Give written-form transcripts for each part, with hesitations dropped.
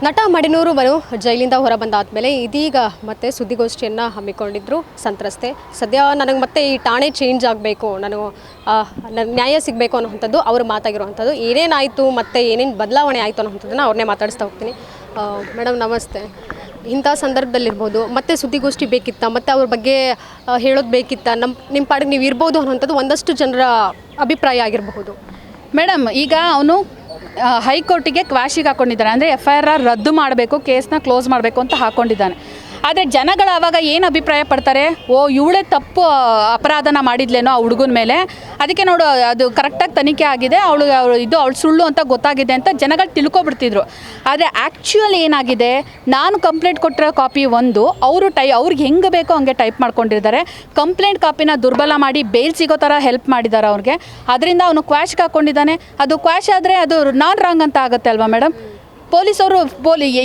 ನಟ ಮಡಿನೂರು ಮನು ಜೈಲಿಂದ ಹೊರಬಂದಾದಮೇಲೆ ಇದೀಗ ಮತ್ತೆ ಸುದ್ದಿಗೋಷ್ಠಿಯನ್ನು ಹಮ್ಮಿಕೊಂಡಿದ್ರು ಸಂತ್ರಸ್ತೆ. ಸದ್ಯ ನನಗೆ ಮತ್ತೆ ಈ ಠಾಣೆ ಚೇಂಜ್ ಆಗಬೇಕು, ನನಗೆ ನ್ಯಾಯ ಸಿಗಬೇಕು ಅನ್ನೋವಂಥದ್ದು ಅವರು ಮಾತಾಗಿರುವಂಥದ್ದು. ಏನೇನಾಯಿತು ಮತ್ತು ಏನೇನು ಬದಲಾವಣೆ ಆಯಿತು ಅನ್ನೋವಂಥದ್ದನ್ನು ಅವ್ರನ್ನೇ ಮಾತಾಡಿಸ್ತಾ ಹೋಗ್ತೀನಿ. ಮೇಡಮ್ ನಮಸ್ತೆ. ಇಂಥ ಸಂದರ್ಭದಲ್ಲಿರ್ಬೋದು ಮತ್ತೆ ಸುದ್ದಿಗೋಷ್ಠಿ ಬೇಕಿತ್ತ, ಮತ್ತು ಅವ್ರ ಬಗ್ಗೆ ಹೇಳೋದು ಬೇಕಿತ್ತ, ನಿಮ್ಮ ಪಾಡಿಗೆ ನೀವು ಇರ್ಬೋದು ಅನ್ನೋವಂಥದ್ದು ಒಂದಷ್ಟು ಜನರ ಅಭಿಪ್ರಾಯ ಆಗಿರಬಹುದು. ಮೇಡಮ್, ಈಗ ಅವನು ಹೈಕೋರ್ಟಿಗೆ ಕ್ವಾಶಿಗೆ ಹಾಕ್ಕೊಂಡಿದ್ದಾನೆ, ಅಂದರೆ FIR ರದ್ದು ಮಾಡಬೇಕು, ಕೇಸ್ನ ಕ್ಲೋಸ್ ಮಾಡಬೇಕು ಅಂತ ಹಾಕ್ಕೊಂಡಿದ್ದಾನೆ. ಆದರೆ ಜನಗಳು ಆವಾಗ ಏನು ಅಭಿಪ್ರಾಯ ಪಡ್ತಾರೆ, ಇವಳೇ ತಪ್ಪು ಅಪರಾಧನ ಮಾಡಿದ್ಲೇನೋ ಆ ಹುಡುಗನ ಮೇಲೆ, ಅದಕ್ಕೆ ನೋಡು ಅದು ಕರೆಕ್ಟಾಗಿ ತನಿಖೆ ಆಗಿದೆ, ಅವಳು ಸುಳ್ಳು ಅಂತ ಗೊತ್ತಾಗಿದೆ ಅಂತ ಜನಗಳು ತಿಳ್ಕೊಬಿಡ್ತಿದ್ರು. ಆದರೆ ಆ್ಯಕ್ಚುಯಲ್ ಏನಾಗಿದೆ, ನಾನು ಕಂಪ್ಲೇಂಟ್ ಕೊಟ್ಟಿರೋ ಕಾಪಿ ಒಂದು, ಅವ್ರಿಗೆ ಹೆಂಗೆ ಬೇಕೋ ಹಂಗೆ ಟೈಪ್ ಮಾಡ್ಕೊಂಡಿದ್ದಾರೆ. ಕಂಪ್ಲೇಂಟ್ ಕಾಪಿನ ದುರ್ಬಲ ಮಾಡಿ ಬೇಲ್ ಸಿಗೋ ಥರ ಹೆಲ್ಪ್ ಮಾಡಿದ್ದಾರೆ ಅವ್ರಿಗೆ. ಅದರಿಂದ ಅವನು ಕ್ವಾಶ್ಗೆ ಹಾಕ್ಕೊಂಡಿದ್ದಾನೆ. ಅದು ಕ್ವಾಶ್ ಆದರೆ ಅದು ನಾನ್ ರಾಂಗ್ ಅಂತ ಆಗುತ್ತೆ ಅಲ್ವಾ ಮೇಡಮ್? ಪೊಲೀಸವರು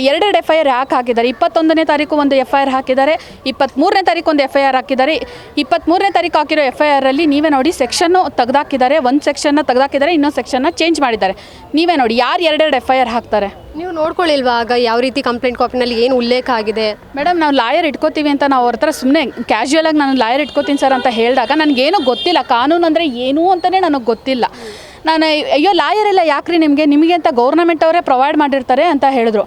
ಎರಡೆರಡು FIR ಯಾಕೆ ಹಾಕಿದ್ದಾರೆ? 21ನೇ ತಾರೀಕು ಒಂದು FIR ಹಾಕಿದ್ದಾರೆ, 23ನೇ ತಾರೀಕು ಒಂದು FIR ಹಾಕಿದ್ದಾರೆ. 23ನೇ ತಾರೀಕು ಹಾಕಿರೋ FIRಲ್ಲಿ ನೀವೇ ನೋಡಿ ಸೆಕ್ಷನ್ನು ತೆಗೆದಾಕಿದ್ದಾರೆ, ಒಂದು ಸೆಕ್ಷನ್ನ ತೆಗೆದಾಕಿದ್ದಾರೆ, ಇನ್ನೊಂದು ಸೆಕ್ಷನ್ನ ಚೇಂಜ್ ಮಾಡಿದ್ದಾರೆ. ನೀವೇ ನೋಡಿ ಯಾರು ಎರಡೆರಡು FIR ಹಾಕ್ತಾರೆ? ನೀವು ನೋಡ್ಕೊಳ್ಳಿಲ್ವಾ ಆಗ ಯಾವ ರೀತಿ ಕಂಪ್ಲೇಂಟ್ ಕಾಪಿನಲ್ಲಿ ಏನು ಉಲ್ಲೇಖ ಆಗಿದೆ? ಮೇಡಮ್, ನಾವು ಲಾಯರ್ ಇಟ್ಕೋತೀವಿ ಅಂತ ನಾವು ಅವ್ರ ಹತ್ರ ಸುಮ್ಮನೆ ಕ್ಯಾಶುಯಲಾಗಿ ನಾನು ಲಾಯರ್ ಇಟ್ಕೋತೀನಿ ಸರ್ ಅಂತ ಹೇಳಿದಾಗ ನನಗೇನೂ ಗೊತ್ತಿಲ್ಲ, ಕಾನೂನು ಅಂದರೆ ಏನೂ ಅಂತಲೇ ನನಗೆ ಗೊತ್ತಿಲ್ಲ. ನಾನು ಅಯ್ಯೋ ಲಾಯರ್ ಎಲ್ಲ ಯಾಕ್ರಿ ನಿಮಗೆ ಅಂತ ಗೌರ್ನಮೆಂಟ್ ಅವರೇ ಪ್ರೊವೈಡ್ ಮಾಡಿರ್ತಾರೆ ಅಂತ ಹೇಳಿದ್ರು.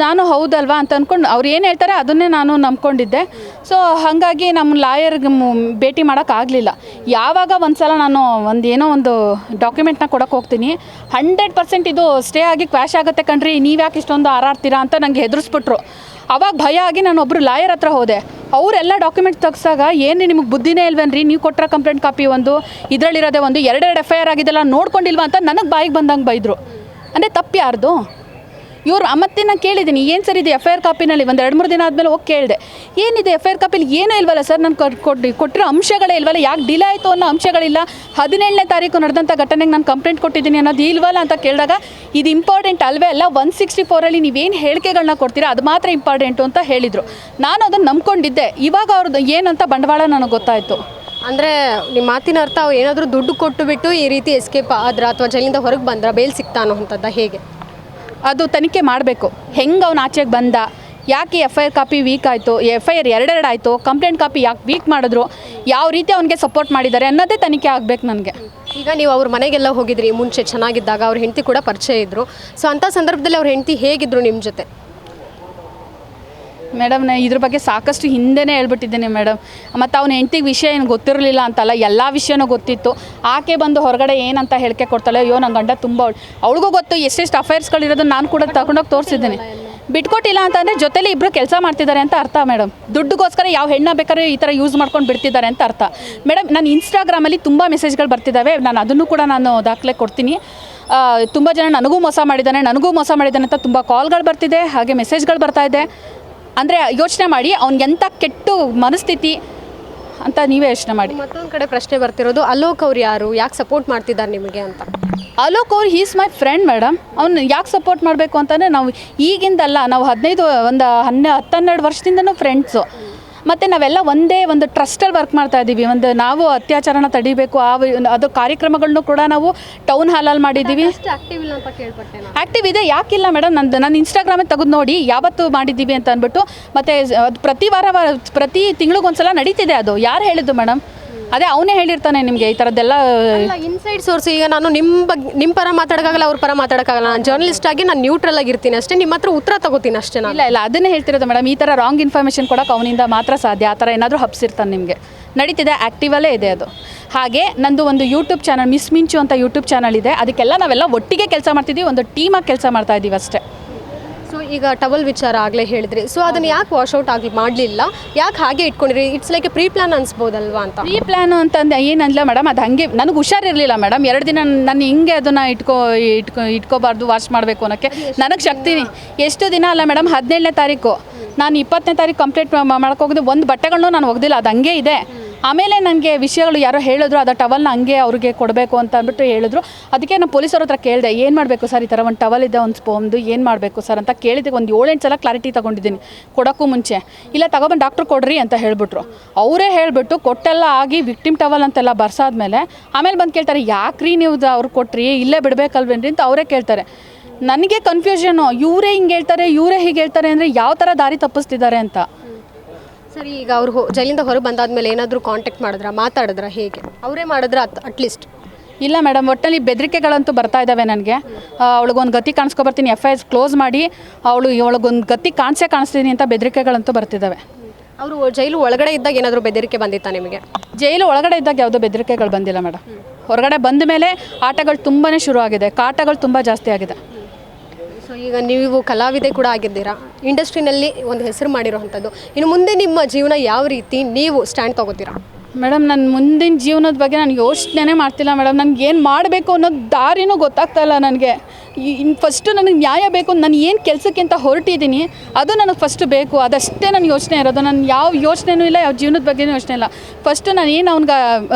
ನಾನು ಹೌದಲ್ವಾ ಅಂತ ಅಂದ್ಕೊಂಡು ಅವ್ರು ಏನು ಹೇಳ್ತಾರೆ ಅದನ್ನೇ ನಾನು ನಂಬ್ಕೊಂಡಿದ್ದೆ. ಸೊ ಹಾಗಾಗಿ ನಮ್ಮ ಲಾಯರ್ಗೆ ಭೇಟಿ ಮಾಡೋಕ್ಕಾಗಲಿಲ್ಲ. ಯಾವಾಗ ಒಂದು ಸಲ ನಾನು ಏನೋ ಒಂದು ಡಾಕ್ಯುಮೆಂಟ್ನ ಕೊಡೋಕೆ ಹೋಗ್ತೀನಿ, 100% ಇದು ಸ್ಟೇ ಆಗಿ ಕ್ವಾಶ್ ಆಗುತ್ತೆ ಕಣ್ರಿ, ನೀವು ಯಾಕೆ ಇಷ್ಟೊಂದು ಹಾರಾಡ್ತೀರಾ ಅಂತ ನನಗೆ ಹೆದರಿಸ್ಬಿಟ್ರು. ಅವಾಗ ಭಯ ಆಗಿ ನಾನು ಒಬ್ಬರು ಲಾಯರ್ ಹತ್ರ ಹೋದೆ. ಅವರೆಲ್ಲ ಡಾಕ್ಯುಮೆಂಟ್ ತೆಗ್ಸಾಗ ಏನು ನಿಮಗೆ ಬುದ್ಧಿನೇ ಇಲ್ವೇನ್ರಿ, ನೀವು ಕೊಟ್ಟರೆ ಕಂಪ್ಲೇಂಟ್ ಕಾಪಿ ಒಂದು, ಇದರಲ್ಲಿರೋದೇ ಒಂದು, ಎರಡೆರಡು FIR ಆಗಿದೆಲ್ಲ ನೋಡ್ಕೊಂಡಿಲ್ವಾ ಅಂತ ನನಗೆ ಬಾಯಿಗೆ ಬಂದಂಗೆ ಬೈದರು. ಅಂದರೆ ತಪ್ಪು ಯಾರ್ದು? ಇವರು ಮತ್ತೆ ನಾನು ಕೇಳಿದ್ದೀನಿ, ಏನು ಸರ್ ಇದು FIR ಕಾಪಿನಲ್ಲಿ ಒಂದು 2-3 ದಿನ ಆದಮೇಲೆ ಹೋಗಿ ಕೇಳಿದೆ, ಏನಿದೆ FIR ಕಾಪಿಲಿ ಏನೂ ಇಲ್ವಲ್ಲ ಸರ್, ನಾನು ಕೊಟ್ಟಿರೋ ಅಂಶಗಳೇ ಇಲ್ವಲ್ಲ, ಯಾಕೆ ಡಿಲೇ ಆಯಿತು ಅನ್ನೋ ಅಂಶಗಳಿಲ್ಲ, 17ನೇ ತಾರೀಕು ನಡೆದಂಥ ಘಟನೆಗೆ ನಾನು ಕಂಪ್ಲೇಂಟ್ ಕೊಟ್ಟಿದ್ದೀನಿ ಅನ್ನೋದು ಇಲ್ವಲ್ಲ ಅಂತ ಕೇಳಿದಾಗ, ಇದು ಇಂಪಾರ್ಟೆಂಟ್ ಅಲ್ವೇ ಅಲ್ಲ, 164ಅಲ್ಲಿ ನೀವೇನು ಹೇಳಿಕೆಗಳನ್ನ ಕೊಡ್ತೀರಾ ಅದು ಮಾತ್ರ ಇಂಪಾರ್ಟೆಂಟು ಅಂತ ಹೇಳಿದರು. ನಾನು ಅದನ್ನು ನಂಬ್ಕೊಂಡಿದ್ದೆ. ಇವಾಗ ಅವ್ರದ್ದು ಏನಂತ ಬಂಡವಾಳ ನನಗೆ ಗೊತ್ತಾಯಿತು. ಅಂದರೆ ನಿಮ್ಮ ಮಾತಿನ ಅರ್ಥ ಅವ್ರು ಏನಾದರೂ ದುಡ್ಡು ಕೊಟ್ಟು ಬಿಟ್ಟು ಈ ರೀತಿ ಎಸ್ಕೇಪ್ ಆದ್ರೆ ಅಥವಾ ಜೈಲಿಂದ ಹೊರಗೆ ಬಂದ್ರೆ ಬೇಲ್ ಸಿಗ್ತಾ ಅನ್ನೋವಂಥದ್ದು ಹೇಗೆ? ಅದು ತನಿಖೆ ಮಾಡಬೇಕು. ಹೆಂಗೆ ಅವ್ನು ಆಚೆಗೆ ಬಂದ, ಯಾಕೆ FIR ಕಾಪಿ ವೀಕ್ ಆಯಿತು, FIR ಎರಡೆರಡು ಆಯಿತು, ಕಂಪ್ಲೇಂಟ್ ಕಾಪಿ ಯಾಕೆ ವೀಕ್ ಮಾಡಿದ್ರು, ಯಾವ ರೀತಿ ಅವನಿಗೆ ಸಪೋರ್ಟ್ ಮಾಡಿದ್ದಾರೆ ಅನ್ನೋದೇ ತನಿಖೆ ಆಗಬೇಕು ನನಗೆ. ಈಗ ನೀವು ಅವ್ರ ಮನೆಗೆಲ್ಲ ಹೋಗಿದ್ರಿ ಮುಂಚೆ ಚೆನ್ನಾಗಿದ್ದಾಗ, ಅವ್ರ ಹೆಂಡತಿ ಕೂಡ ಪರಿಚಯ ಇದ್ದರು. ಸೊ ಅಂಥ ಸಂದರ್ಭದಲ್ಲಿ ಅವ್ರ ಹೆಂಡತಿ ಹೇಗಿದ್ರು ನಿಮ್ಮ ಜೊತೆ? ಮೇಡಮ್, ನಾನು ಇದ್ರ ಬಗ್ಗೆ ಸಾಕಷ್ಟು ಹಿಂದೆನೇ ಹೇಳ್ಬಿಟ್ಟಿದ್ದೀನಿ ಮೇಡಮ್. ಮತ್ತು ಅವ್ನ ಹೆಂಡ್ತಿಗೆ ವಿಷಯ ಏನು ಗೊತ್ತಿರಲಿಲ್ಲ ಅಂತಲ್ಲ, ಎಲ್ಲ ವಿಷಯನೂ ಗೊತ್ತಿತ್ತು. ಆಕೆ ಬಂದು ಹೊರಗಡೆ ಏನಂತ ಹೇಳಿಕೆ ಕೊಡ್ತಾಳೆ, ಅಯ್ಯೋ ನನ್ನ ಗಂಡ ತುಂಬ ಅವಳಿಗೂ ಗೊತ್ತು ಎಷ್ಟೆಷ್ಟು ಅಫೈರ್ಸ್ಗಳಿರೋದು, ನಾನು ಕೂಡ ತಗೊಂಡೋಗಿ ತೋರಿಸಿದ್ದೀನಿ. ಬಿಟ್ಕೊಟ್ಟಿಲ್ಲ ಅಂತಂದರೆ ಜೊತೆಲಿ ಇಬ್ಬರು ಕೆಲಸ ಮಾಡ್ತಿದ್ದಾರೆ ಅಂತ ಅರ್ಥ ಮೇಡಮ್. ದುಡ್ಡುಗೋಸ್ಕರ ಯಾವ ಹೆಣ್ಣ ಬೇಕಾದ್ರೆ ಈ ಥರ ಯೂಸ್ ಮಾಡ್ಕೊಂಡು ಬಿಡ್ತಿದ್ದಾರೆ ಅಂತ ಅರ್ಥ ಮೇಡಮ್. ನಾನು ಇನ್ಸ್ಟಾಗ್ರಾಮಲ್ಲಿ ತುಂಬ ಮೆಸೇಜ್ಗಳು ಬರ್ತಿದ್ದಾವೆ, ನಾನು ಅದನ್ನು ಕೂಡ ನಾನು ದಾಖಲೆ ಕೊಡ್ತೀನಿ. ತುಂಬ ಜನ ನನಗೂ ಮೋಸ ಮಾಡಿದ್ದಾನೆ ಅಂತ ತುಂಬ ಕಾಲ್ಗಳು ಬರ್ತಿದೆ, ಹಾಗೆ ಮೆಸೇಜ್ಗಳು ಬರ್ತಾಯಿದೆ. ಅಂದರೆ ಯೋಚನೆ ಮಾಡಿ ಅವ್ನಿಗೆ ಎಂಥ ಕೆಟ್ಟ ಮನಸ್ಥಿತಿ ಅಂತ ನೀವೇ ಯೋಚನೆ ಮಾಡಿ. ಮತ್ತೊಂದು ಕಡೆ ಪ್ರಶ್ನೆ ಬರ್ತಿರೋದು, ಅಲೋಕ್ ಅವ್ರು ಯಾರು, ಯಾಕೆ ಸಪೋರ್ಟ್ ಮಾಡ್ತಿದ್ದಾರೆ ನಿಮಗೆ ಅಂತ? ಅಲೋಕ್ ಅವ್ರು ಈಸ್ ಮೈ ಫ್ರೆಂಡ್ ಮೇಡಮ್. ಅವ್ನು ಯಾಕೆ ಸಪೋರ್ಟ್ ಮಾಡಬೇಕು ಅಂತಂದರೆ, ನಾವು ಈಗಿಂದಲ್ಲ, ನಾವು 10-12 ವರ್ಷದಿಂದನೂ ಫ್ರೆಂಡ್ಸು. ಮತ್ತು ನಾವೆಲ್ಲ ಒಂದೇ ಒಂದು ಟ್ರಸ್ಟಲ್ಲಿ ವರ್ಕ್ ಮಾಡ್ತಾ ಇದ್ದೀವಿ. ನಾವು ಅತ್ಯಾಚಾರನ ತಡಿಬೇಕು, ಅದು ಕಾರ್ಯಕ್ರಮಗಳನ್ನು ಕೂಡ ನಾವು ಟೌನ್ ಹಾಲಲ್ಲಿ ಮಾಡಿದ್ದೀವಿ. ಆ್ಯಕ್ಟಿವ್ ಇದೆ, ಯಾಕಿಲ್ಲ ಮೇಡಮ್? ನಾನು ಇನ್ಸ್ಟಾಗ್ರಾಮಲ್ಲಿ ತೆಗೆದು ನೋಡಿ ಯಾವತ್ತು ಮಾಡಿದ್ದೀವಿ ಅಂತ ಅಂದ್ಬಿಟ್ಟು. ಮತ್ತು ಅದು ಪ್ರತಿ ತಿಂಗಳಿಗೊಂದ್ಸಲ ನಡೀತಿದೆ. ಅದು ಯಾರು ಹೇಳಿದ್ದು ಮೇಡಮ್? ಅದೇ ಅವನೇ ಹೇಳಿರ್ತಾನೆ ನಿಮಗೆ ಈ ಥರದ್ದೆಲ್ಲ ಇನ್ಸೈಡ್ ಸೋರ್ಸ್. ಈಗ ನಾನು ನಿಮ್ಮ ಪರ ಮಾತಾಡೋಕ್ಕಾಗಲ್ಲ, ಅವ್ರ ಪರ ಮಾತಾಡೋಕ್ಕಾಗಲ್ಲ. ನಾನು ಜರ್ನಲಿಸ್ಟ್ ಆಗಿ ನಾನು ನ್ಯೂಟ್ರಲ್ ಆಗಿರ್ತೀನಿ ಅಷ್ಟೇ, ನಿಮ್ಮ ಹತ್ರ ಉತ್ತರ ತಗೋತೀನಿ ಅಷ್ಟೇ. ಇಲ್ಲ ಅದನ್ನೇ ಹೇಳ್ತಿರೋದು ಮೇಡಮ್. ಈ ಥರ ರಾಂಗ್ ಇನ್ಫಾರ್ಮೇಷನ್ ಕೊಡೋಕೆ ಅವನಿಂದ ಮಾತ್ರ ಸಾಧ್ಯ. ಆ ಥರ ಏನಾದರೂ ಹಬ್ಸಿರ್ತಾನೆ ನಿಮಗೆ. ನಡೀತಿದೆ, ಆ್ಯಕ್ಟಿವಲ್ಲೇ ಇದೆ ಅದು. ಹಾಗೆ ನಂದು ಒಂದು ಯೂಟ್ಯೂಬ್ ಚಾನಲ್ ಮಿಸ್ ಮಿಂಚು ಅಂತ ಯೂಟ್ಯೂಬ್ ಚಾನಲ್ ಇದೆ. ಅದಕ್ಕೆಲ್ಲ ನಾವೆಲ್ಲ ಒಟ್ಟಿಗೆ ಕೆಲಸ ಮಾಡ್ತಿದ್ದೀವಿ, ಒಂದು ಟೀಮಾಗಿ ಕೆಲಸ ಮಾಡ್ತಾ ಇದ್ದೀವಿ ಅಷ್ಟೇ. ಸೊ ಈಗ ಟವಲ್ ವಿಚಾರ ಆಗಲೇ ಹೇಳಿದ್ರಿ, ಸೊ ಅದನ್ನು ಯಾಕೆ ವಾಶ್ಔಟ್ ಮಾಡಲಿಲ್ಲ, ಯಾಕೆ ಹಾಗೆ ಇಟ್ಕೊಂಡಿರಿ? It's like a pre plan ಅನ್ಸ್ಬೋದಲ್ವಾ ಅಂತ? ಪ್ರೀ ಪ್ಲಾನು ಅಂತಂದು ಏನಲ್ಲ ಮೇಡಮ್, ಅದು ಹಾಗೆ ನನಗೆ ಹುಷಾರಿರಲಿಲ್ಲ ಮೇಡಮ್. 2 ದಿನ ನಾನು ಹಿಂಗೆ ಅದನ್ನು ಇಟ್ಕೋಬಾರ್ದು, ವಾಶ್ ಮಾಡಬೇಕು ಅನ್ನೋಕ್ಕೆ ನನಗೆ ಶಕ್ತಿ ಎಷ್ಟು ದಿನ ಅಲ್ಲ ಮೇಡಮ್. 17ನೇ ತಾರೀಕು ನಾನು 20ನೇ ತಾರೀಕು ಕಂಪ್ಲೀಟ್ ಮಾಡ್ಕೋಗಿದ್ದೆ. ಒಂದು ಬಟ್ಟೆಗಳನ್ನೂ ನಾನು ಒಗ್ದಿಲ್ಲ, ಅದು ಹಂಗೆ ಇದೆ. ಆಮೇಲೆ ನನಗೆ ವಿಷಯಗಳು ಯಾರೋ ಹೇಳಿದ್ರು, ಅದು ಟವಲ್ನ ಹಂಗೆ ಅವ್ರಿಗೆ ಕೊಡಬೇಕು ಅಂತ ಅಂದ್ಬಿಟ್ಟು ಹೇಳಿದ್ರು. ಅದಕ್ಕೆ ನಾನು ಪೊಲೀಸವ್ರ ಹತ್ರ ಕೇಳಿದೆ, ಏನು ಮಾಡಬೇಕು ಸರ್, ಈ ಥರ ಒಂದು ಟವಲ್ ಇದೆ, ಒಂದು ಸ್ಪೋಮ್ದು, ಏನು ಮಾಡಬೇಕು ಸರ್ ಅಂತ ಕೇಳಿದೆ. ಒಂದು 7-8 ಸಲ ಕ್ಲಾರಿಟಿ ತೊಗೊಂಡಿದ್ದೀನಿ ಕೊಡೋಕ್ಕೂ ಮುಂಚೆ. ಇಲ್ಲ ತಗೊಬಂದು ಡಾಕ್ಟ್ರು ಕೊಡ್ರಿ ಅಂತ ಹೇಳಿಬಿಟ್ರು. ಅವರೇ ಹೇಳಿಬಿಟ್ಟು ಕೊಟ್ಟೆಲ್ಲ ಆಗಿ ವಿಕ್ಟಿಮ್ ಟವಲ್ ಅಂತೆಲ್ಲ ಬರ್ಸಾದ್ಮೇಲೆ ಆಮೇಲೆ ಬಂದು ಕೇಳ್ತಾರೆ, ಯಾಕ್ರಿ ನೀವು ಅವ್ರು ಕೊಟ್ರಿ, ಇಲ್ಲೇ ಬಿಡಬೇಕಲ್ವೇನ್ರಿ ಅಂತ ಅವರೇ ಕೇಳ್ತಾರೆ. ನನಗೆ ಕನ್ಫ್ಯೂಷನು, ಇವರೇ ಹಿಂಗೆ ಹೇಳ್ತಾರೆ ಇವರೇ ಹೀಗೆ ಹೇಳ್ತಾರೆ ಅಂದರೆ ಯಾವ ಥರ ದಾರಿ ತಪ್ಪಿಸ್ತಿದ್ದಾರೆ ಅಂತ. ಸರಿ, ಈಗ ಅವರು ಜೈಲಿಂದ ಹೊರಗೆ ಬಂದಾದ್ಮೇಲೆ ಏನಾದರೂ ಕಾಂಟ್ಯಾಕ್ಟ್ ಮಾಡಿದ್ರಾ, ಮಾತಾಡಿದ್ರಾ, ಹೇಗೆ ಅವರೇ ಮಾಡಿದ್ರ ಅಟ್ಲೀಸ್ಟ್? ಇಲ್ಲ ಮೇಡಮ್, ಒಟ್ಟಲ್ಲಿ ಬೆದರಿಕೆಗಳಂತೂ ಬರ್ತಾ ಇದ್ದಾವೆ ನನಗೆ. ಅವಳಿಗೊಂದು ಗತಿ ಕಾಣಿಸ್ಕೊಬರ್ತೀನಿ, FIR ಕ್ಲೋಸ್ ಮಾಡಿ ಅವಳಿಗೊಂದು ಗತಿ ಕಾಣಿಸ್ತೀನಿ ಅಂತ ಬೆದರಿಕೆಗಳಂತೂ ಬರ್ತಿದ್ದಾವೆ. ಅವರು ಜೈಲು ಒಳಗಡೆ ಇದ್ದಾಗ ಏನಾದರೂ ಬೆದರಿಕೆ ಬಂದಿತ್ತಾ ನಿಮಗೆ? ಜೈಲು ಒಳಗಡೆ ಇದ್ದಾಗ ಯಾವುದೋ ಬೆದರಿಕೆಗಳು ಬಂದಿಲ್ಲ ಮೇಡಮ್. ಹೊರಗಡೆ ಬಂದ ಮೇಲೆ ಆಟಗಳು ತುಂಬಾ ಶುರು ಆಗಿದೆ, ಕಾಟಗಳು ತುಂಬ ಜಾಸ್ತಿ ಆಗಿದೆ. ಸೊ ಈಗ ನೀವು ಕಲಾವಿದೆ ಕೂಡ ಆಗಿದ್ದೀರಾ, ಇಂಡಸ್ಟ್ರಿನಲ್ಲಿ ಒಂದು ಹೆಸರು ಮಾಡಿರೋವಂಥದ್ದು. ಇನ್ನು ಮುಂದೆ ನಿಮ್ಮ ಜೀವನ ಯಾವ ರೀತಿ ನೀವು ಸ್ಟ್ಯಾಂಡ್ ತೊಗೋತೀರಾ? ಮೇಡಮ್, ನನ್ನ ಮುಂದಿನ ಜೀವನದ ಬಗ್ಗೆ ನಾನು ಯೋಚನೆ ಮಾಡ್ತಿಲ್ಲ ಮೇಡಮ್. ನನಗೆ ಏನು ಮಾಡಬೇಕು ಅನ್ನೋದು ದಾರಿನೂ ಗೊತ್ತಾಗ್ತಾ ಇಲ್ಲ ನನಗೆ. ಫಸ್ಟು ನನಗೆ ನ್ಯಾಯ ಬೇಕು. ನಾನು ಏನು ಕೆಲಸಕ್ಕೆ ಅಂತ ಹೊರಟಿದ್ದೀನಿ ಅದು ನನಗೆ ಫಸ್ಟ್ ಬೇಕು, ಅದಷ್ಟೇ ನನ್ನ ಯೋಚನೆ ಇರೋದು. ನಾನು ಯಾವ ಯೋಚನೆನೂ ಇಲ್ಲ, ಯಾವ ಜೀವನದ ಬಗ್ಗೆನೂ ಯೋಚನೆ ಇಲ್ಲ. ಫಸ್ಟು ನಾನು ಏನು ಅವ್ನಿಗೆ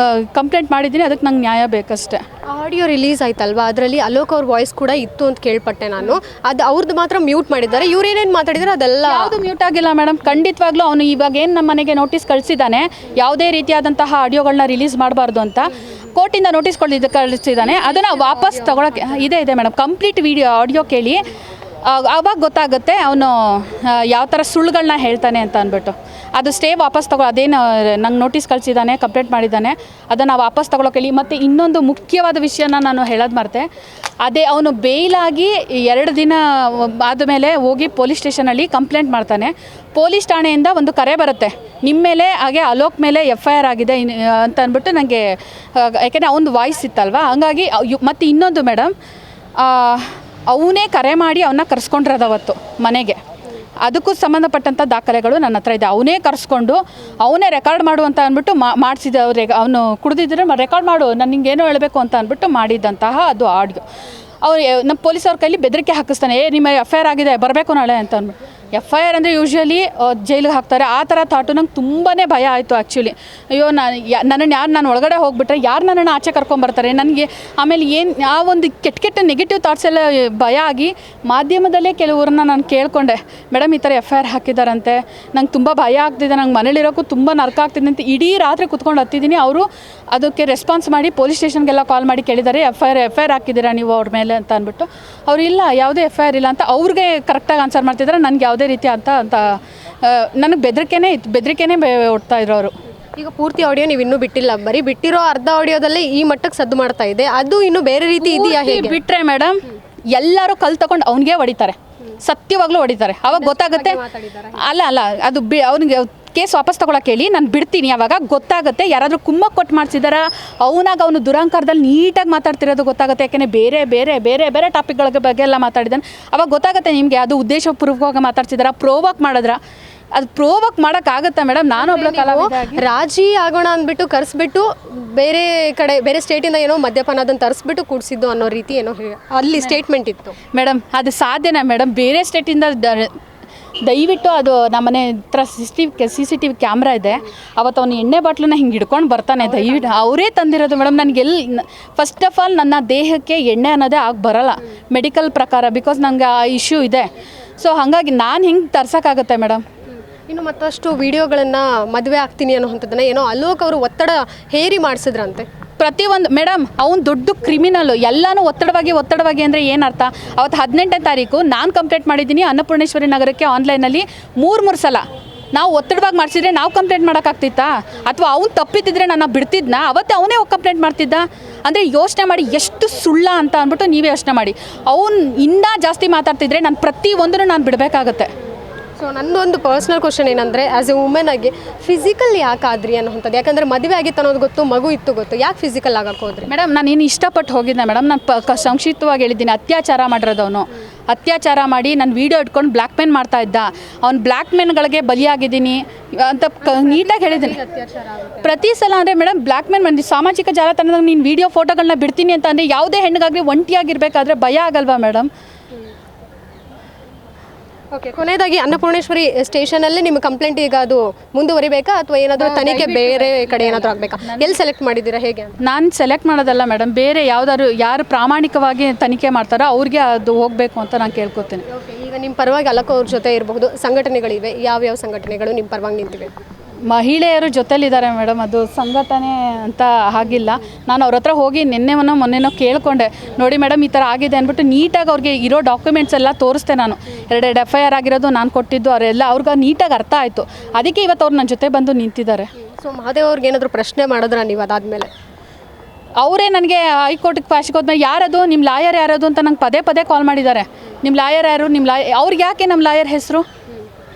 ಕಂಪ್ಲೇಂಟ್ ಮಾಡಿದ್ದೀನಿ ಅದಕ್ಕೆ ನಂಗೆ ನ್ಯಾಯ ಬೇಕಷ್ಟೇ. ಆಡಿಯೋ ರಿಲೀಸ್ ಆಯ್ತಲ್ವಾ, ಅದರಲ್ಲಿ ಅಲೋಕ್ ಅವ್ರ ವಾಯ್ಸ್ ಕೂಡ ಇತ್ತು ಅಂತ ಕೇಳ್ಪಟ್ಟೆ ನಾನು. ಅದು ಅವ್ರದ್ದು ಮಾತ್ರ ಮ್ಯೂಟ್ ಮಾಡಿದ್ದಾರೆ, ಇವ್ರು ಏನೇನು ಮಾತಾಡಿದ್ದಾರೆ ಅದೆಲ್ಲ ಯಾವುದು ಮ್ಯೂಟ್ ಆಗಿಲ್ಲ ಮೇಡಮ್. ಖಂಡಿತವಾಗ್ಲೂ ಅವನು ಇವಾಗ ಏನು ನಮ್ಮ ಮನೆಗೆ ನೋಟಿಸ್ ಕಳಿಸಿದ್ದಾನೆ, ಯಾವುದೇ ರೀತಿಯಾದಂತಹ ಆಡಿಯೋಗಳನ್ನ ರಿಲೀಸ್ ಮಾಡಬಾರ್ದು ಅಂತ ಕೋರ್ಟಿಂದ ನೋಟಿಸ್ ಕಳಿಸಿದ್ದಾನೆ. ಅದನ್ನು ವಾಪಸ್ ತೊಗೊಳಕ್ಕೆ ಇದೆ ಮೇಡಮ್. ಕಂಪ್ಲೀಟ್ ಆಡಿಯೋ ಕೇಳಿ ಆವಾಗ ಗೊತ್ತಾಗುತ್ತೆ ಅವನು ಯಾವ ಥರ ಸುಳ್ಳುಗಳನ್ನ ಹೇಳ್ತಾನೆ ಅಂತ ಅಂದ್ಬಿಟ್ಟು. ಅದು ಸ್ಟೇ ವಾಪಸ್ ಅದೇನು ನಂಗೆ ನೋಟಿಸ್ ಕಳಿಸಿದ್ದಾನೆ, ಕಂಪ್ಲೇಂಟ್ ಮಾಡಿದ್ದಾನೆ, ಅದನ್ನು ವಾಪಸ್ ತೊಗೊಳಕ್ಕೆ. ಮತ್ತು ಇನ್ನೊಂದು ಮುಖ್ಯವಾದ ವಿಷಯನ ನಾನು ಹೇಳೋದು ಮರ್ತೆ. ಅದೇ ಅವನು ಬೇಯ್ಲಾಗಿ 2 ದಿನ ಆದಮೇಲೆ ಹೋಗಿ ಪೊಲೀಸ್ ಸ್ಟೇಷನಲ್ಲಿ ಕಂಪ್ಲೇಂಟ್ ಮಾಡ್ತಾನೆ. ಪೊಲೀಸ್ ಠಾಣೆಯಿಂದ ಒಂದು ಕರೆ ಬರುತ್ತೆ, ನಿಮ್ಮ ಮೇಲೆ ಹಾಗೆ ಅಲೋಕ್ ಮೇಲೆ FIR ಆಗಿದೆ ಅಂತ ಅಂದ್ಬಿಟ್ಟು ನನಗೆ. ಯಾಕೆಂದರೆ ಅವನದು ವಾಯ್ಸ್ ಇತ್ತಲ್ವ, ಹಂಗಾಗಿ. ಮತ್ತು ಇನ್ನೊಂದು ಮೇಡಮ್, ಅವನೇ ಕರೆ ಮಾಡಿ ಅವನ್ನ ಕರೆಸ್ಕೊಂಡಿರೋದು ಅವತ್ತು ಮನೆಗೆ. ಅದಕ್ಕೂ ಸಂಬಂಧಪಟ್ಟಂಥ ದಾಖಲೆಗಳು ನನ್ನ ಹತ್ರ ಇದೆ. ಅವನೇ ಕರೆಸ್ಕೊಂಡು ಅವನೇ ರೆಕಾರ್ಡ್ ಮಾಡು ಅಂತ ಅಂದ್ಬಿಟ್ಟು ಮಾಡಿಸಿದ. ಅವನು ಕುಡಿದಿದ್ರೆ ರೆಕಾರ್ಡ್ ಮಾಡು, ನಾನು ನಿಂಗೇನೋ ಹೇಳಬೇಕು ಅಂತ ಅಂದ್ಬಿಟ್ಟು ಮಾಡಿದ್ದಂತಹ ಅದು ಆಡಿಯೋ. ಅವ್ರು ನಮ್ಮ ಪೊಲೀಸವ್ರ ಕೈಲಿ ಬೆದರಿಕೆ ಹಾಕಿಸ್ತಾನೆ, ನಿಮ್ಮ FIR ಆಗಿದೆ ಬರಬೇಕು ನಾಳೆ ಅಂತ ಅಂದ್ಬಿಟ್ಟು. FIR ಅಂದರೆ ಯೂಶ್ವಲಿ ಜೈಲಿಗೆ ಹಾಕ್ತಾರೆ, ಆ ಥರ ಥಾಟು ನಂಗೆ ತುಂಬಾ ಭಯ ಆಯಿತು ಆ್ಯಕ್ಚುಲಿ. ಅಯ್ಯೋ, ನಾನು ಒಳಗಡೆ ಹೋಗ್ಬಿಟ್ರೆ ಯಾರು ನನ್ನನ್ನು ಆಚೆ ಕರ್ಕೊಂಬರ್ತಾರೆ ನನಗೆ. ಆಮೇಲೆ ಏನು ಆ ಒಂದು ಕೆಟ್ಟ ನೆಗೆಟಿವ್ ಥಾಟ್ಸ್ ಎಲ್ಲ ಭಯ ಆಗಿ ಮಾಧ್ಯಮದಲ್ಲೇ ಕೆಲವ್ರನ್ನ ನಾನು ಕೇಳಿಕೊಂಡೆ, ಮೇಡಮ್ ಈ ಥರ FIR ಹಾಕಿದ್ದಾರಂತೆ, ನಂಗೆ ತುಂಬ ಭಯ ಆಗ್ತಿದೆ, ನಂಗೆ ಮನೇಲಿರೋಕ್ಕೂ ತುಂಬ ನರ್ಕ ಆಗ್ತಿದೆ ಅಂತ ಇಡೀ ರಾತ್ರಿ ಕುತ್ಕೊಂಡು ಹತ್ತಿದ್ದೀನಿ. ಅವರು ಅದಕ್ಕೆ ರೆಸ್ಪಾನ್ಸ್ ಮಾಡಿ ಪೊಲೀಸ್ ಸ್ಟೇಷನ್ಗೆಲ್ಲ ಕಾಲ್ ಮಾಡಿ ಕೇಳಿದ್ದಾರೆ, FIR ಹಾಕಿದ್ದೀರಾ ನೀವು ಅವ್ರ ಮೇಲೆ ಅಂತ ಅಂದ್ಬಿಟ್ಟು. ಅವರು ಇಲ್ಲ, ಯಾವುದೇ FIR ಇಲ್ಲ ಅಂತ ಅವ್ರಿಗೆ ಕರೆಕ್ಟಾಗಿ ಆನ್ಸರ್ ಮಾಡ್ತಿದ್ದಾರೆ. ನನಗೆ ಯಾವುದೇ ರೀತಿ ಅಂತ ನನಗೆ ಬೆದರಿಕೆನೇ ಹೊಡ್ತಾ ಇದ್ರು ಅವರು. ಈಗ ಪೂರ್ತಿ ಆಡಿಯೋ ನೀವು ಇನ್ನೂ ಬಿಟ್ಟಿಲ್ಲ, ಬರೀ ಬಿಟ್ಟಿರೋ ಅರ್ಧ ಆಡಿಯೋದಲ್ಲೇ ಈ ಮಟ್ಟಕ್ಕೆ ಸದ್ದು ಮಾಡ್ತಾ ಇದೆ. ಅದು ಇನ್ನೂ ಬೇರೆ ರೀತಿ ಇದೆಯಾ? ಹೇಗೆ ಬಿಟ್ಟರೆ ಮೇಡಮ್ ಎಲ್ಲರೂ ಕಲ್ಲು ತಗೊಂಡು ಅವನಿಗೆ ಹೊಡಿತಾರೆ, ಸತ್ಯವಾಗ್ಲೂ ಹೊಡಿತಾರೆ. ಅವಾಗ ಗೊತ್ತಾಗುತ್ತೆ. ಅಲ್ಲ ಅದು ಅವ್ನಿಗೆ ಕೇಸ್ ವಾಪಸ್ ತೊಗೊಳಕ್ಕೆ ಹೇಳಿ ನಾನು ಬಿಡ್ತೀನಿ, ಅವಾಗ ಗೊತ್ತಾಗುತ್ತೆ ಯಾರಾದರೂ ಕುಮ್ಮಕ್ಕೆ ಕೊಟ್ಟು ಮಾಡಿಸಿದಾರ. ಅವನು ದುರಾಂಕಾರದಲ್ಲಿ ನೀಟಾಗಿ ಮಾತಾಡ್ತಿರೋದು ಗೊತ್ತಾಗುತ್ತೆ. ಯಾಕೆಂದರೆ ಬೇರೆ ಟಾಪಿಕ್ಗಳ ಬಗ್ಗೆ ಎಲ್ಲ ಮಾತಾಡಿದ್ದಾನೆ. ಅವಾಗ ಗೊತ್ತಾಗುತ್ತೆ ನಿಮಗೆ ಅದು ಉದ್ದೇಶಪೂರ್ವಕವಾಗಿ ಮಾತಾಡ್ತಿದಾರ, ಪ್ರೋವೋಕ್ ಮಾಡಿದ್ರ. ಅದು ಪ್ರೋವೋಕ್ ಮಾಡೋಕ್ಕಾಗತ್ತಾ ಮೇಡಮ್? ನಾನೊಬ್ಳು ರಾಜಿ ಆಗೋಣ ಅಂದ್ಬಿಟ್ಟು ಕರೆಸ್ಬಿಟ್ಟು ಬೇರೆ ಸ್ಟೇಟಿಂದ ಏನೋ ಮದ್ಯಪಾನದನ್ನು ತರಿಸ್ಬಿಟ್ಟು ಕೂಡಿಸಿದ್ದು ಅನ್ನೋ ರೀತಿ ಏನೋ ಅಲ್ಲಿ ಸ್ಟೇಟ್ಮೆಂಟ್ ಇತ್ತು ಮೇಡಮ್. ಅದು ಸಾಧ್ಯನಾ ಮೇಡಮ್? ಬೇರೆ ಸ್ಟೇಟಿಂದ ದಯವಿಟ್ಟು ಅದು ನಮ್ಮನೆ ಹತ್ರ CCTV ಕ್ಯಾಮ್ರಾ ಇದೆ. ಅವತ್ತು ಅವನು ಎಣ್ಣೆ ಬಾಟ್ಲನ್ನ ಹಿಂಗೆ ಹಿಡ್ಕೊಂಡು ಬರ್ತಾನೆ, ದಯವಿಟ್ಟು ಅವರೇ ತಂದಿರೋದು ಮೇಡಮ್. ನನಗೆ ಫಸ್ಟ್ ಆಫ್ ಆಲ್ ನನ್ನ ದೇಹಕ್ಕೆ ಎಣ್ಣೆ ಅನ್ನೋದೇ ಆಗಿ ಬರೋಲ್ಲ ಮೆಡಿಕಲ್ ಪ್ರಕಾರ, ಬಿಕಾಸ್ ನನಗೆ ಆ ಇಶ್ಯೂ ಇದೆ. ಸೊ ಹಾಗಾಗಿ ನಾನು ಹಿಂಗೆ ತರ್ಸೋಕ್ಕಾಗುತ್ತೆ ಮೇಡಮ್. ಇನ್ನು ಮತ್ತಷ್ಟು ವಿಡಿಯೋಗಳನ್ನು ಮದುವೆ ಆಗ್ತೀನಿ ಅನ್ನೋವಂಥದ್ದನ್ನು ಏನೋ ಅಲೋಕ್ ಅವರು ಒತ್ತಡ ಹೇರಿ ಮಾಡಿಸಿದ್ರಂತೆ. ಪ್ರತಿಯೊಂದು ಮೇಡಮ್ ಅವ್ನು ದೊಡ್ಡ ಕ್ರಿಮಿನಲ್ಲು. ಎಲ್ಲನೂ ಒತ್ತಡವಾಗಿ ಅಂದರೆ ಏನರ್ಥ? ಅವತ್ತು 18ನೇ ತಾರೀಕು ನಾನು ಕಂಪ್ಲೇಂಟ್ ಮಾಡಿದ್ದೀನಿ ಅನ್ನಪೂರ್ಣೇಶ್ವರಿ ನಗರಕ್ಕೆ ಆನ್ಲೈನಲ್ಲಿ 3 ಸಲ. ನಾವು ಒತ್ತಡವಾಗಿ ಮಾಡಿಸಿದ್ರೆ ನಾವು ಕಂಪ್ಲೇಂಟ್ ಮಾಡೋಕ್ಕಾಗ್ತಿತ್ತಾ? ಅಥವಾ ಅವ್ನು ತಪ್ಪಿದ್ದಿದ್ರೆ ನನ್ನ ಬಿಡ್ತಿದ್ನಾ? ಅವತ್ತೇ ಅವನೇ ಕಂಪ್ಲೇಂಟ್ ಮಾಡ್ತಿದ್ದ. ಅಂದರೆ ಯೋಚನೆ ಮಾಡಿ ಎಷ್ಟು ಸುಳ್ಳ ಅಂತ ಅಂದ್ಬಿಟ್ಟು ನೀವೇ ಯೋಚನೆ ಮಾಡಿ. ಅವ್ನು ಇನ್ನೂ ಜಾಸ್ತಿ ಮಾತಾಡ್ತಿದ್ರೆ ನಾನು ಪ್ರತಿಯೊಂದನ್ನು ನಾನು ಬಿಡಬೇಕಾಗತ್ತೆ. ಸೊ ನನ್ನೊಂದು ಪರ್ಸ್ನಲ್ ಕ್ವಶನ್ ಏನಂದರೆ, ಆ್ಯಸ್ ಎ ವುಮೆನ್ ಆಗಿ ಫಿಸಿಕಲ್ ಯಾಕಾದ್ರಿ ಅನ್ನೋಂಥದ್ದು? ಯಾಕಂದರೆ ಮದುವೆ ಆಗಿತ್ತು ಅನ್ನೋದು ಗೊತ್ತು, ಮಗು ಇತ್ತು ಗೊತ್ತು, ಯಾಕೆ ಫಿಸಿಕಲ್ ಆಗಕ್ಕೆ ಹೋದ್ರಿ? ಮೇಡಮ್ ನಾನು ಏನು ಇಷ್ಟಪಟ್ಟು ಹೋಗಿದ್ದೆ ಮೇಡಮ್. ನಾನು ಸಂಕ್ಷಿಪ್ತವಾಗಿ ಹೇಳಿದ್ದೀನಿ, ಅತ್ಯಾಚಾರ ಮಾಡಿರೋದವನು. ಅತ್ಯಾಚಾರ ಮಾಡಿ ನನ್ನ ವೀಡಿಯೋ ಇಟ್ಕೊಂಡು ಬ್ಲ್ಯಾಕ್ ಮೇಲ್ ಮಾಡ್ತಾ ಇದ್ದ. ಅವ್ನು ಬ್ಲ್ಯಾಕ್ ಮೇಲ್ಗಳಿಗೆ ಬಲಿಯಾಗಿದ್ದೀನಿ ಅಂತ ನೀಟಾಗಿ ಹೇಳಿದ್ದೀನಿ. ಪ್ರತಿ ಸಲ ಅಂದರೆ ಮೇಡಮ್ ಬ್ಲ್ಯಾಕ್ ಮೇಲ್ ಮಾಡಿ ಸಾಮಾಜಿಕ ಜಾಲತಾಣದಾಗ ನೀನು ವೀಡಿಯೋ ಫೋಟೋಗಳನ್ನ ಬಿಡ್ತೀನಿ ಅಂತ ಅಂದರೆ ಯಾವುದೇ ಹೆಣ್ಣಿಗಾಗಲಿ ಒಂಟಿಯಾಗಿರಬೇಕಾದ್ರೆ ಭಯ ಆಗಲ್ವಾ ಮೇಡಮ್? ಓಕೆ, ಕೊನೆಯದಾಗಿ ಅನ್ನಪೂರ್ಣೇಶ್ವರಿ ಸ್ಟೇಷನಲ್ಲಿ ನಿಮ್ಮ ಕಂಪ್ಲೇಂಟ್ ಈಗ ಅದು ಮುಂದುವರಿಬೇಕಾ ಅಥವಾ ಏನಾದರೂ ತನಿಖೆ ಬೇರೆ ಕಡೆ ಏನಾದರೂ ಆಗಬೇಕಾ? ಎಲ್ಲಿ ಸೆಲೆಕ್ಟ್ ಮಾಡಿದ್ದೀರಾ, ಹೇಗೆ? ನಾನು ಸೆಲೆಕ್ಟ್ ಮಾಡೋದಲ್ಲ ಮೇಡಮ್, ಬೇರೆ ಯಾರು ಪ್ರಾಮಾಣಿಕವಾಗಿ ತನಿಖೆ ಮಾಡ್ತಾರೋ ಅವ್ರಿಗೆ ಅದು ಹೋಗಬೇಕು ಅಂತ ನಾನು ಕೇಳ್ಕೊತೀನಿ. ಓಕೆ, ಈಗ ನಿಮ್ಮ ಪರವಾಗಿ ಅಲೋಕ್ ಅವ್ರ ಜೊತೆ ಇರಬಹುದು ಸಂಘಟನೆಗಳಿವೆ, ಯಾವ್ಯಾವ ಸಂಘಟನೆಗಳು ನಿಮ್ಮ ಪರವಾಗಿ ನಿಂತಿವೆ? ಮಹಿಳೆಯರು ಜೊತೆಲಿದ್ದಾರೆ ಮೇಡಮ್, ಅದು ಸಂಘಟನೆ ಅಂತ ಆಗಿಲ್ಲ. ನಾನು ಅವ್ರ ಹತ್ರ ಹೋಗಿ ಮೊನ್ನೆನೋ ಕೇಳಿಕೊಂಡೆ, ನೋಡಿ ಮೇಡಮ್ ಈ ಥರ ಆಗಿದೆ ಅಂದ್ಬಿಟ್ಟು ನೀಟಾಗಿ ಅವ್ರಿಗೆ ಇರೋ ಡಾಕ್ಯುಮೆಂಟ್ಸ್ ಎಲ್ಲ ತೋರಿಸ್ದೆ. ನಾನು 2 FIR ಆಗಿರೋದು ನಾನು ಕೊಟ್ಟಿದ್ದು ಅವರೆಲ್ಲ ಅವ್ರಿಗೆ ನೀಟಾಗಿ ಅರ್ಥ ಆಯಿತು. ಅದಕ್ಕೆ ಇವತ್ತು ಅವ್ರು ನನ್ನ ಜೊತೆ ಬಂದು ನಿಂತಿದ್ದಾರೆ. ಸೊ ಮಹಾದೇವ್ ಅವ್ರಿಗೆ ಏನಾದರೂ ಪ್ರಶ್ನೆ ಮಾಡಿದ್ರ ನೀವು ಅದಾದಮೇಲೆ? ಅವರೇ ನನಗೆ ಹೈಕೋರ್ಟಿಗೆ ಪಾಶಿಗೆ ಹೋದ್ಮೇಲೆ ಯಾರದು ನಿಮ್ಮ ಲಾಯರ್ ಯಾರದು ಅಂತ ನಂಗೆ ಪದೇ ಕಾಲ್ ಮಾಡಿದ್ದಾರೆ. ನಿಮ್ಮ ಲಾಯರ್ ಯಾರು, ನಿಮ್ಮ ಅವ್ರಿಗೆ ಯಾಕೆ ನಮ್ಮ ಲಾಯರ್ ಹೆಸರು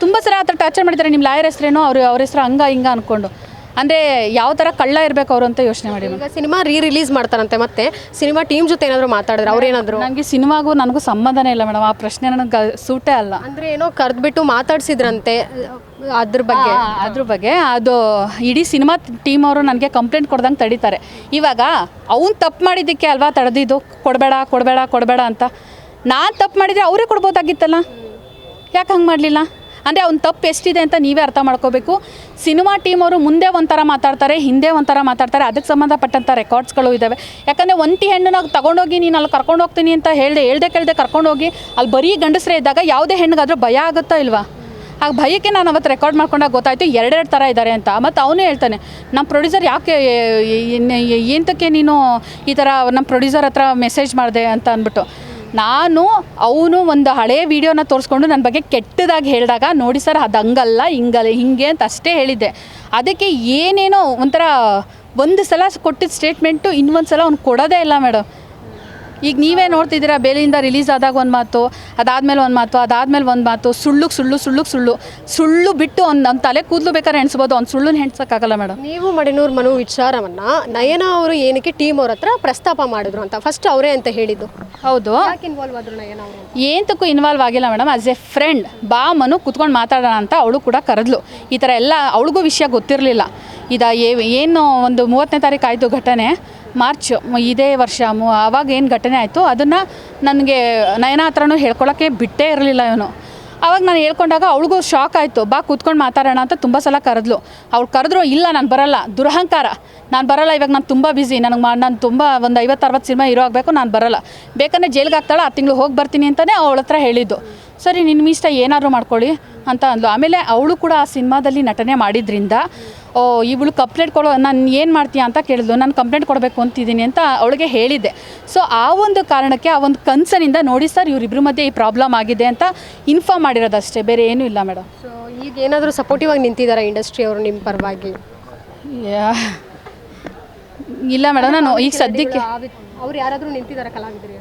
ತುಂಬ ಸಲ ಆ ಥರ ಟಾರ್ಚರ್ ಮಾಡಿದ್ದಾರೆ. ನಿಮ್ಮ ಲಾಯರ್ ಹೆಸರೇನೋ ಅವ್ರ ಹೆಸರು ಹಿಂಗೆ ಅಂದ್ಕೊಂಡು, ಅಂದರೆ ಯಾವ ಥರ ಕಳ್ಳ ಇರಬೇಕು ಅವರು ಅಂತ ಯೋಚನೆ ಮಾಡಿ. ಈಗ ಸಿನಿಮಾ ರಿಲೀಸ್ ಮಾಡ್ತಾರಂತೆ, ಮತ್ತೆ ಸಿನಿಮಾ ಟೀಮ್ ಜೊತೆ ಏನಾದರೂ ಮಾತಾಡಿದ್ರೆ ಅವ್ರೇನಾದರೂ? ನನಗೆ ಸಿನಿಮಾಗೂ ನನಗೂ ಸಂಬಂಧನೇ ಇಲ್ಲ ಮೇಡಮ್, ಆ ಪ್ರಶ್ನೆ ನನಗೆ ಸೂಟೇ ಅಲ್ಲ. ಅಂದರೆ ಏನೋ ಕರೆದ್ಬಿಟ್ಟು ಮಾತಾಡ್ಸಿದ್ರಂತೆ ಅದ್ರ ಬಗ್ಗೆ ಅದು ಇಡೀ ಸಿನಿಮಾ ಟೀಮ್ ಅವರು ನನಗೆ ಕಂಪ್ಲೇಂಟ್ ಕೊಡ್ದಂಗೆ ತಡೀತಾರೆ. ಇವಾಗ ಅವ್ನು ತಪ್ಪು ಮಾಡಿದ್ದಕ್ಕೆ ಅಲ್ವಾ ತಡೆದಿದ್ದು, ಕೊಡಬೇಡ ಅಂತ. ನಾನು ತಪ್ಪು ಮಾಡಿದರೆ ಅವರೇ ಕೊಡ್ಬೋದಾಗಿತ್ತಲ್ಲ, ಯಾಕೆ ಹಂಗೆ ಮಾಡಲಿಲ್ಲ? ಅಂದರೆ ಅವ್ನ ತಪ್ಪು ಎಷ್ಟಿದೆ ಅಂತ ನೀವೇ ಅರ್ಥ ಮಾಡ್ಕೋಬೇಕು. ಸಿನಿಮಾ ಟೀಮ್ ಅವರು ಮುಂದೆ ಒಂಥರ ಮಾತಾಡ್ತಾರೆ, ಹಿಂದೆ ಒಂಥರ ಮಾತಾಡ್ತಾರೆ. ಅದಕ್ಕೆ ಸಂಬಂಧಪಟ್ಟಂಥ ರೆಕಾರ್ಡ್ಸ್ಗಳು ಇದ್ದಾವೆ. ಯಾಕಂದರೆ ಒಂಟಿ ಹೆಣ್ಣನ್ನ ತಗೊಂಡೋಗಿ ನೀನು ಅಲ್ಲಿ ಕರ್ಕೊಂಡು ಹೋಗ್ತೀನಿ ಅಂತ ಹೇಳ್ದೆ ಕರ್ಕೊಂಡೋಗಿ ಅಲ್ಲಿ ಬರೀ ಗಂಡಸರೇ ಇದ್ದಾಗ ಯಾವುದೇ ಹೆಣ್ಣಿಗಾದರೂ ಭಯ ಆಗುತ್ತಾ ಇಲ್ವಾ? ಆಗ ಭಯಕ್ಕೆ ನಾನು ಅವತ್ತು ರೆಕಾರ್ಡ್ ಮಾಡ್ಕೊಂಡಾಗ ಗೊತ್ತಾಯಿತು 2 ಥರ ಇದ್ದಾರೆ ಅಂತ. ಮತ್ತು ಅವನೇ ಹೇಳ್ತಾನೆ, ನಮ್ಮ ಪ್ರೊಡ್ಯೂಸರ್ ಯಾಕೆ ಏನಕ್ಕೆ ನೀನು ಈ ಥರ ನಮ್ಮ ಪ್ರೊಡ್ಯೂಸರ್ ಹತ್ರ ಮೆಸೇಜ್ ಮಾಡಿದೆ ಅಂತ ಅಂದ್ಬಿಟ್ಟು. ನಾನು ಅವನು ಒಂದು ಹಳೆಯ ವೀಡಿಯೋನ ತೋರಿಸ್ಕೊಂಡು ನನ್ನ ಬಗ್ಗೆ ಕೆಟ್ಟದಾಗಿ ಹೇಳಿದಾಗ, ನೋಡಿ ಸರ್ ಅದು ಹಂಗಲ್ಲ ಹಿಂಗೆ ಅಂತ ಅಷ್ಟೇ ಹೇಳಿದ್ದೆ. ಅದಕ್ಕೆ ಏನೇನೋ ಒಂಥರ ಒಂದು ಸಲ ಕೊಟ್ಟಿದ್ದ ಸ್ಟೇಟ್ಮೆಂಟು ಇನ್ನೊಂದು ಸಲ ಅವ್ನು ಕೊಡೋದೇ ಇಲ್ಲ ಮೇಡಮ್. ಈಗ ನೀವೇ ನೋಡ್ತಿದ್ದೀರಾ, ಬೇಲಿಯಿಂದ ರಿಲೀಸ್ ಆದಾಗ ಒಂದು ಮಾತು, ಅದಾದಮೇಲೆ ಒಂದು ಮಾತು, ಸುಳ್ಳು ಬಿಟ್ಟು ನಮ್ಮ ತಲೆ ಕೂದಲು ಬೇಕಾದ್ರೆ ಎಣಿಸ್ಬೋದು, ಅವ್ನು ಸುಳ್ಳು ಎಣ್ಸೋಕ್ಕಾಗಲ್ಲ ಮೇಡಮ್. ನೀವು ಮಡಿನೂರು ಮನು ವಿಚಾರವನ್ನು ನಯನ ಅವರು ಏನಕ್ಕೆ ಟೀಮ್ ಅವ್ರ ಹತ್ರ ಪ್ರಸ್ತಾಪ ಮಾಡಿದ್ರು ಅಂತ ಫಸ್ಟ್ ಅವರೇ ಅಂತ ಹೇಳಿದ್ದು. ಹೌದು, ಯಾಕೆ ಇನ್ವಾಲ್ವ್ ಆದ್ರು ನಯನ ಅವರು? ಏನಕ್ಕೂ ಇನ್ವಾಲ್ವ್ ಆಗಿಲ್ಲ ಮೇಡಮ್. ಆಸ್ ಎ ಫ್ರೆಂಡ್ ಬಾ ಮನು ಕುತ್ಕೊಂಡು ಮಾತಾಡೋಣ ಅಂತ ಅವಳು ಕೂಡ ಕರೆದ್ಲು. ಈ ಥರ ಎಲ್ಲ ಅವಳಿಗೂ ವಿಷಯ ಗೊತ್ತಿರಲಿಲ್ಲ. ಏನು ಒಂದು 30ನೇ ತಾರೀಕು ಆಯಿತು ಘಟನೆ, ಮಾರ್ಚ್ ಇದೇ ವರ್ಷ. ಆವಾಗ ಏನು ಘಟನೆ ಆಯಿತು ಅದನ್ನು ನನಗೆ ನಯನ ಹತ್ರನೂ ಹೇಳ್ಕೊಳ್ಳೋಕ್ಕೆ ಬಿಟ್ಟೇ ಇರಲಿಲ್ಲ ಇವನು. ಆವಾಗ ನಾನು ಹೇಳ್ಕೊಂಡಾಗ ಅವಳಿಗೂ ಶಾಕ್ ಆಯಿತು. ಬಾ ಕೂತ್ಕೊಂಡು ಮಾತಾಡೋಣ ಅಂತ ತುಂಬ ಸಲ ಕರೆದ್ಲು. ಅವ್ಳು ಕರೆದ್ರು, ಇಲ್ಲ ನಾನು ಬರೋಲ್ಲ, ದುರಹಂಕಾರ, ನಾನು ಬರೋಲ್ಲ, ಇವಾಗ ನಾನು ತುಂಬ ಬ್ಯುಸಿ, ನಾನು ತುಂಬ ಒಂದು 50-60 ಸಿನಿಮಾ ಇರೋ ಆಗಬೇಕು, ನಾನು ಬರೋಲ್ಲ, ಬೇಕಂದರೆ ಜೈಲಿಗೆ ಹಾಕ್ತಾಳೆ, 6 ತಿಂಗಳು ಹೋಗಿ ಬರ್ತೀನಿ ಅಂತಲೇ ಅವಳ ಹತ್ರ ಹೇಳಿದ್ದು. ಸರಿ ನಿನ್ನ ಇಷ್ಟ ಏನಾದರೂ ಮಾಡ್ಕೊಳ್ಳಿ ಅಂತ ಅಂದ್ಲು. ಆಮೇಲೆ ಅವಳು ಕೂಡ ಆ ಸಿನಿಮಾದಲ್ಲಿ ನಟನೆ ಮಾಡಿದ್ರಿಂದ ಇವಳು ಕಂಪ್ಲೇಂಟ್ ಕೊಡೋ, ನಾನು ಏನು ಮಾಡ್ತೀಯಾ ಅಂತ ಕೇಳಿದ್ಲು. ನಾನು ಕಂಪ್ಲೇಂಟ್ ಕೊಡಬೇಕು ಅಂತಿದ್ದೀನಿ ಅಂತ ಅವಳಿಗೆ ಹೇಳಿದ್ದೆ. ಸೊ ಆ ಒಂದು ಕಾರಣಕ್ಕೆ, ಆ ಒಂದು ಕನ್ಸನಿಂದ ನೋಡಿ ಸರ್ ಇವರಿಬ್ಬರ ಮಧ್ಯೆ ಈ ಪ್ರಾಬ್ಲಮ್ ಆಗಿದೆ ಅಂತ ಇನ್ಫಾರ್ಮ್ ಮಾಡಿರೋದಷ್ಟೇ, ಬೇರೆ ಏನೂ ಇಲ್ಲ ಮೇಡಮ್. ಸೊ ಈಗ ಏನಾದರೂ ಸಪೋರ್ಟಿವ್ ಆಗಿ ನಿಂತಿದ್ದಾರೆ ಇಂಡಸ್ಟ್ರಿ ಅವರು ನಿಮ್ಮ ಪರವಾಗಿ? ಇಲ್ಲ ಮೇಡಮ್, ನಾನು ಈಗ ಸದ್ಯಕ್ಕೆ ಅವ್ರು ಯಾರಾದರೂ ನಿಂತಿದ್ದಾರೆ ಕಲಾವಿದರು?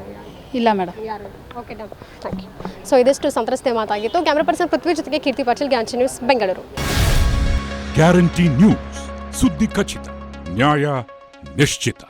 ಇಲ್ಲ ಮೇಡಮ್. ಯಾರು? Okay done, thank you. So ಇದಿಷ್ಟು ಸಂತ್ರಸ್ತೆ ಮಾತಾಗಿತ್ತು. ಕ್ಯಾಮ್ರಾ ಪರ್ಸನ್ ಪೃಥ್ವಿ ಜೊತೆಗೆ ಕೀರ್ತಿ ಪಾಟೀಲ್, ಗ್ಯಾನ್ಚಿ ನ್ಯೂಸ್, ಬೆಂಗಳೂರು. ಗ್ಯಾರಂಟಿ ನ್ಯೂಸ್, ಸುದ್ದಿ ಖಚಿತ, ನ್ಯಾಯ ನಿಶ್ಚಿತ.